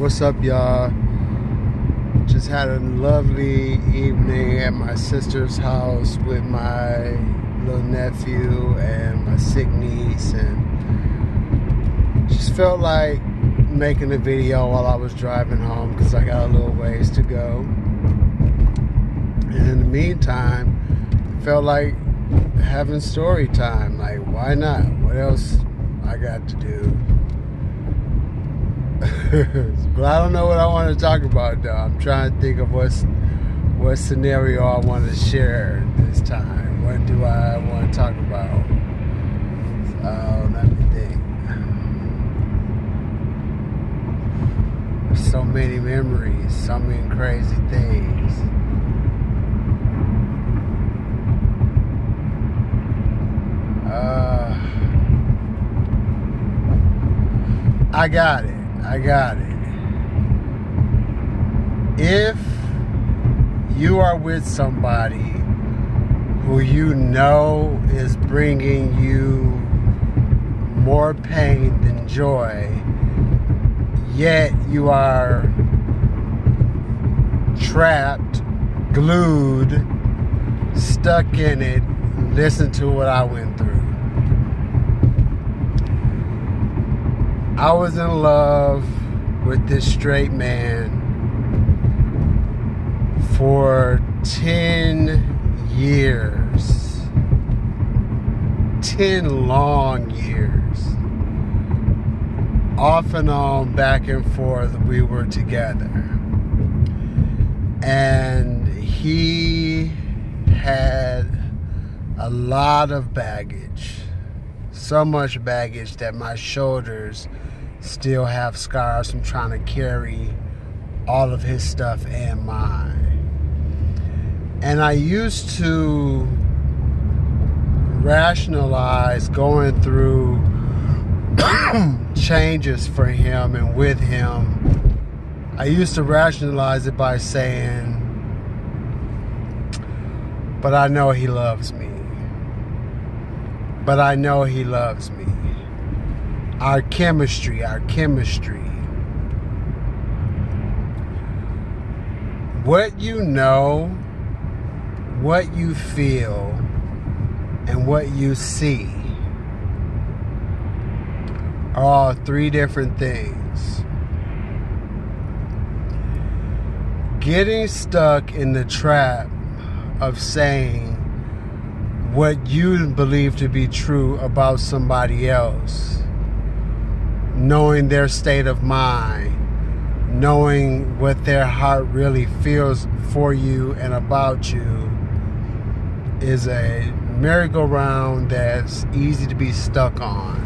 What's up, y'all? Just had a lovely evening at my sister's house with my little nephew and my sick niece, and just felt like making a video while I was driving home because I got a little ways to go. And in the meantime, felt like having story time. Like, why not? What else I got to do? But I don't know what I want to talk about, though. I'm trying to think of what scenario I want to share this time. What do I want to talk about? So let me think. There's so many memories, so many crazy things. I got it. If you are with somebody who you know is bringing you more pain than joy, yet you are trapped, glued, stuck in it, listen to what I went through. I was in love with this straight man for 10 years. 10 long years. Off and on, back and forth, we were together. And he had a lot of baggage. So much baggage that my shoulders still have scars from trying to carry all of his stuff and mine. And I used to rationalize going through changes for him and with him. I used to rationalize it by saying, but I know he loves me. But I know he loves me. Our chemistry. What you know, what you feel, and what you see are all three different things. Getting stuck in the trap of saying what you believe to be true about somebody else, knowing their state of mind, knowing what their heart really feels for you and about you, is a merry-go-round that's easy to be stuck on.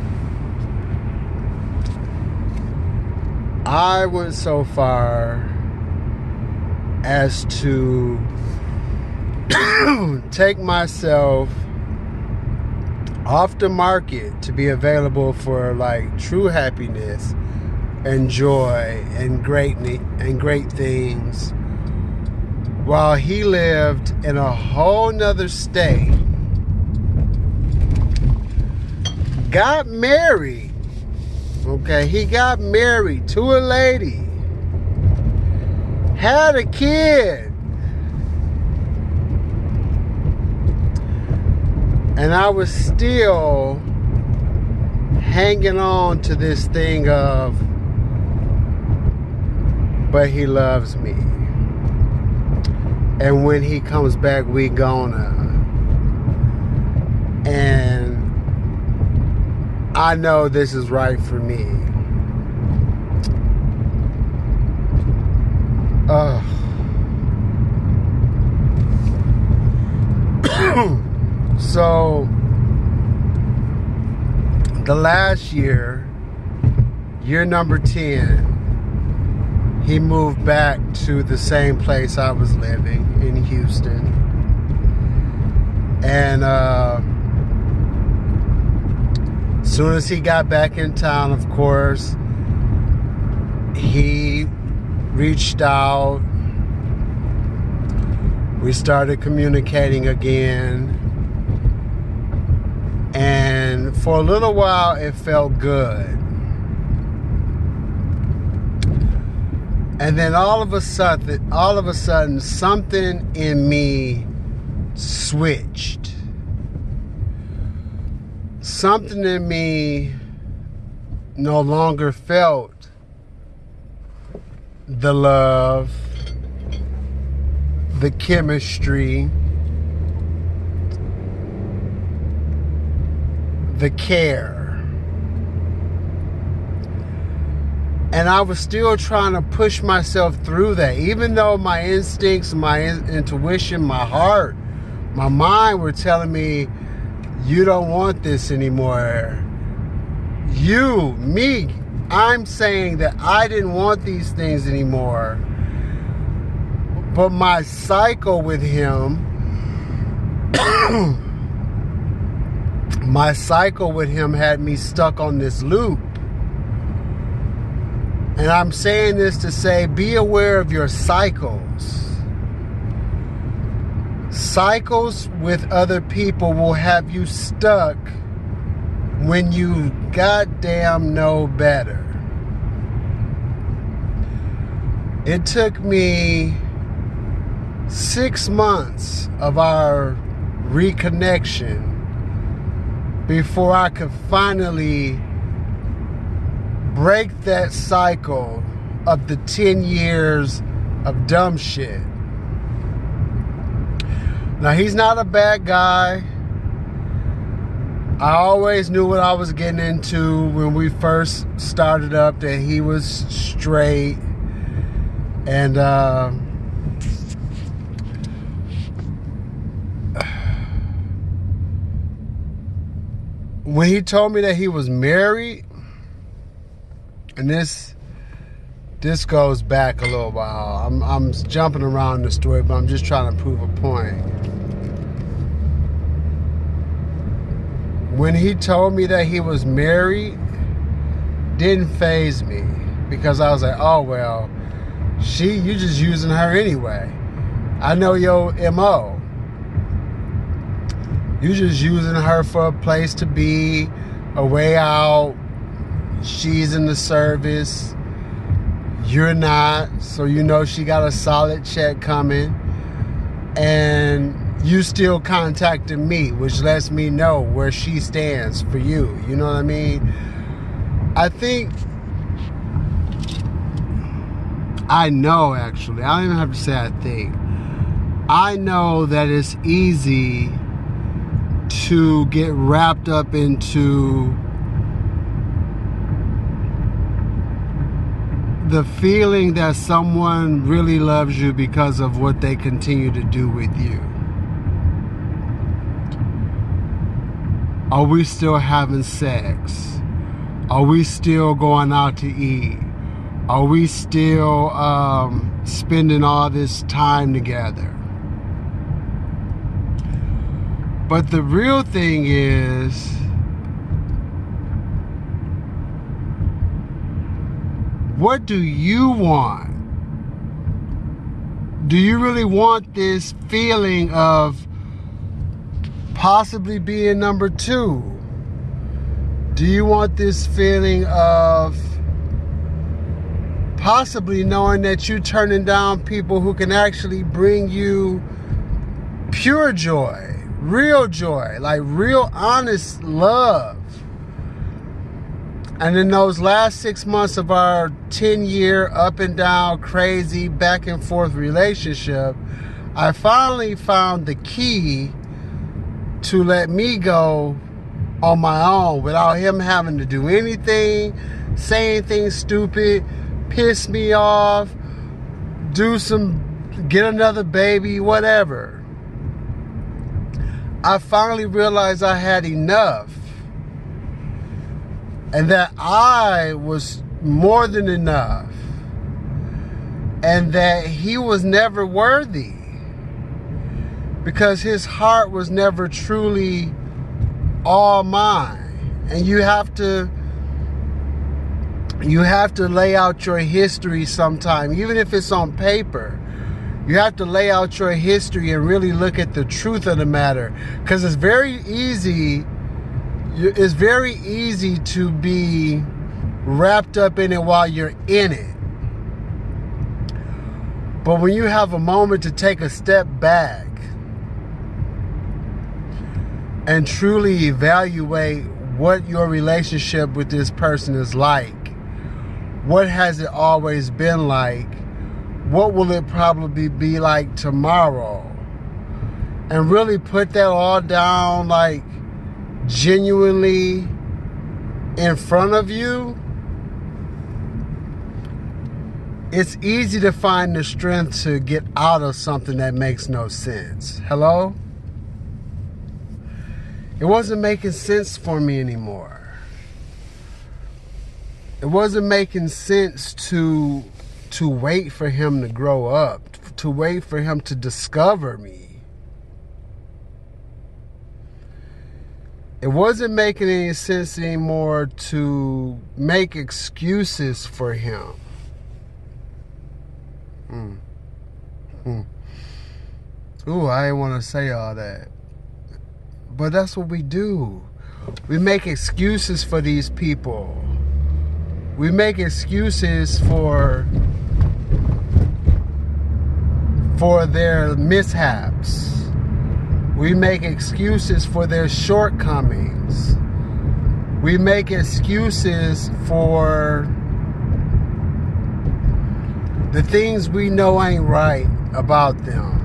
I went so far as to take myself off the market to be available for like true happiness and joy and great things, while he lived in a whole nother state, got married. Okay, he got married to a lady, had a kid. And I was still hanging on to this thing of, but he loves me. And when he comes back, we gonna. And I know this is right for me. So, the last year number 10, he moved back to the same place I was living in Houston. And as soon as he got back in town, of course, he reached out. We started communicating again. And for a little while, it felt good. And then all of a sudden, something in me switched. Something in me no longer felt the love, the chemistry, the care. And I was still trying to push myself through that. Even though my instincts, my intuition, my heart, my mind were telling me, you don't want this anymore. You, me, I'm saying that I didn't want these things anymore. But my cycle with him, had me stuck on this loop. And I'm saying this to say, be aware of your cycles. Cycles with other people will have you stuck when you goddamn know better. It took me 6 months of our reconnection before I could finally break that cycle of the 10 years of dumb shit. Now, he's not a bad guy. I always knew what I was getting into when we first started up, that he was straight. And when he told me that he was married, and this goes back a little while. I'm jumping around the story, but I'm just trying to prove a point. When he told me that he was married, didn't faze me, because I was like, oh well, you just using her anyway. I know your MO. You just using her for a place to be, a way out. She's in the service. You're not. So you know she got a solid check coming. And you still contacting me, which lets me know where she stands for you. You know what I mean? I know, actually. I don't even have to say I think. I know that it's easy to get wrapped up into the feeling that someone really loves you because of what they continue to do with you. Are we still having sex? Are we still going out to eat? Are we still spending all this time together? But the real thing is, what do you want? Do you really want this feeling of possibly being number two? Do you want this feeling of possibly knowing that you're turning down people who can actually bring you pure joy, like real honest love? And in those last 6 months of our 10-year up and down, crazy, back and forth relationship, I finally found the key to let me go on my own without him having to do anything, say anything stupid, piss me off, get another baby, whatever. I finally realized I had enough. And that I was more than enough. And that he was never worthy. Because his heart was never truly all mine. And you have to lay out your history sometime. Even if it's on paper. You have to lay out your history and really look at the truth of the matter. Because it's very easy to be wrapped up in it while you're in it. But when you have a moment to take a step back and truly evaluate what your relationship with this person is like, what has it always been like, what will it probably be like tomorrow, and really put that all down, like, genuinely in front of you, it's easy to find the strength to get out of something that makes no sense. Hello? It wasn't making sense for me anymore. It wasn't making sense to wait for him to grow up, to wait for him to discover me. It wasn't making any sense anymore to make excuses for him. Ooh, I didn't want to say all that. But that's what we do. We make excuses for these people. We make excuses for their mishaps. We make excuses for their shortcomings. We make excuses for the things we know ain't right about them.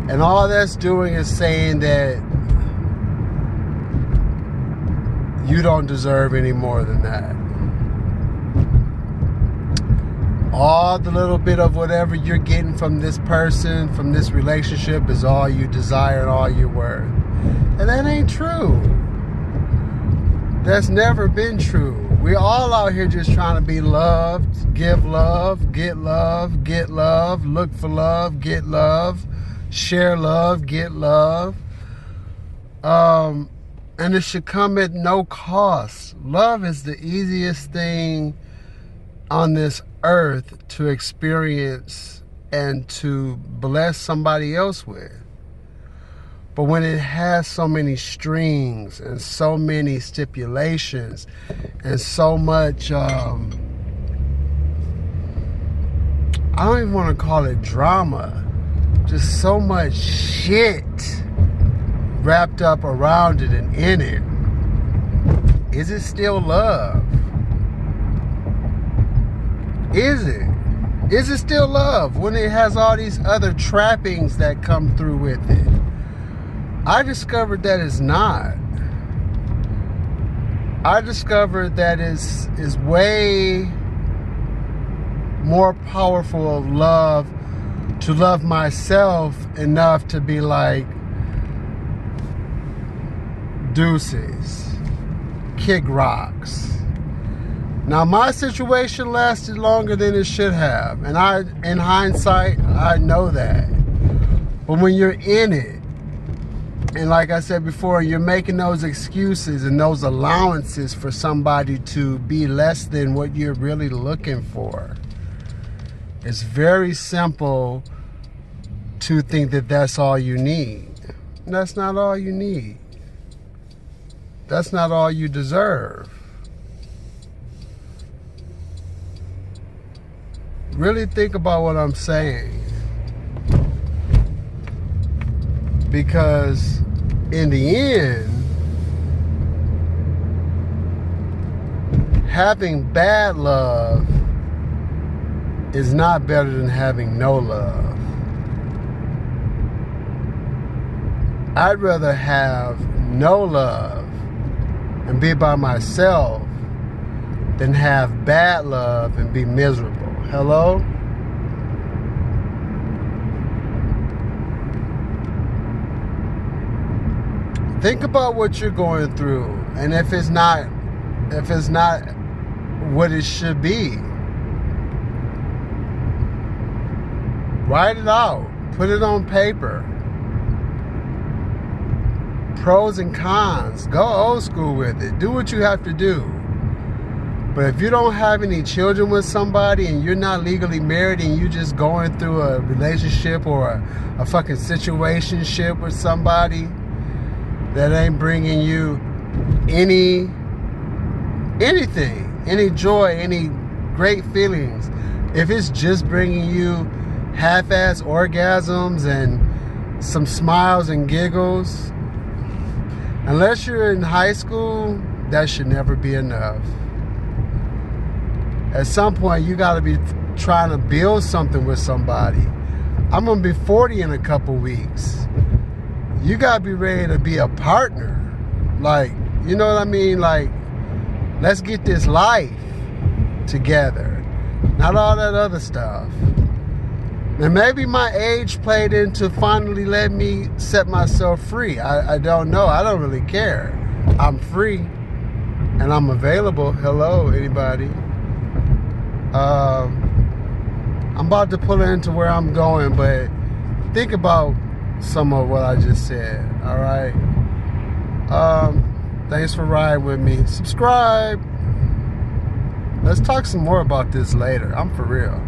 And all that's doing is saying that you don't deserve any more than that. All the little bit of whatever you're getting from this person, from this relationship, is all you desire and all you're worth. And that ain't true. That's never been true. We're all out here just trying to be loved, give love, get love, get love, look for love, get love, share love, get love. And it should come at no cost. Love is the easiest thing on this earth to experience and to bless somebody else with. But when it has so many strings and so many stipulations and so much, I don't even want to call it drama, just so much shit wrapped up around it and in it, is it still love? Is it? Is it still love when it has all these other trappings that come through with it? I discovered that it's not. I discovered that is way more powerful of love to love myself enough to be like, deuces, kick rocks. Now my situation lasted longer than it should have, and in hindsight, I know that. But when you're in it, and like I said before, you're making those excuses and those allowances for somebody to be less than what you're really looking for, it's very simple to think that that's all you need. That's not all you need. That's not all you deserve. Really think about what I'm saying. Because in the end, having bad love is not better than having no love. I'd rather have no love and be by myself than have bad love and be miserable. Hello? Think about what you're going through, and if it's not what it should be, write it out, put it on paper. Pros and cons. Go old school with it. Do what you have to do. But if you don't have any children with somebody and you're not legally married and you're just going through a relationship or a fucking situationship with somebody that ain't bringing you anything, any joy, any great feelings, if it's just bringing you half-ass orgasms and some smiles and giggles, unless you're in high school, that should never be enough. At some point, you got to be trying to build something with somebody. I'm going to be 40 in a couple weeks. You got to be ready to be a partner. Like, you know what I mean? Like, let's get this life together. Not all that other stuff. And maybe my age played into finally letting me set myself free. I don't know. I don't really care. I'm free. And I'm available. Hello, anybody. I'm about to pull into where I'm going, but think about some of what I just said, all right? Thanks for riding with me. Subscribe. Let's talk some more about this later. I'm for real.